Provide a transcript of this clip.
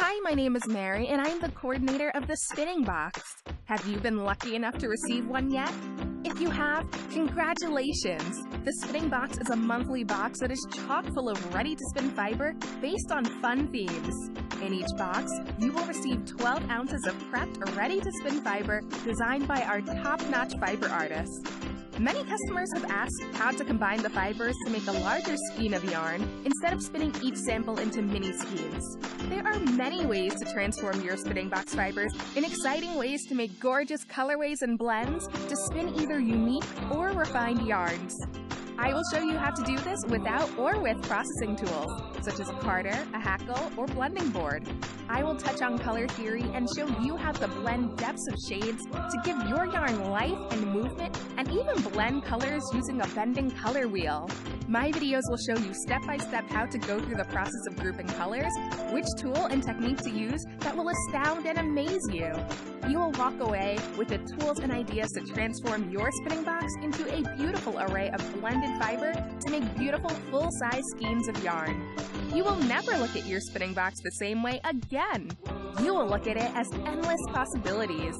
Hi, my name is Mary, and I'm the coordinator of the Spinning Box. Have you been lucky enough to receive one yet? If you have, congratulations! The Spinning Box is a monthly box that is chock full of ready-to-spin fiber based on fun themes. In each box, you will receive 12 ounces of prepped or ready-to-spin fiber designed by our top-notch fiber artists. Many customers have asked how to combine the fibers to make a larger skein of yarn instead of spinning each sample into mini skeins. There are many ways to transform your Spinning Box fibers in exciting ways to make gorgeous colorways and blends to spin either unique or refined yarns. I will show you how to do this without or with processing tools, such as a carder, a hackle, or blending board. I will touch on color theory and show you how to blend depths of shades to give your yarn life and movement, and even blend colors using a bending color wheel. My videos will show you step-by-step how to go through the process of grouping colors, which tool and technique to use that will astound and amaze you. You will walk away with the tools and ideas to transform your Spinning Box into a beautiful array of blended fiber to make beautiful full-size skeins of yarn. You will never look at your Spinning Box the same way again. You will look at it as endless possibilities.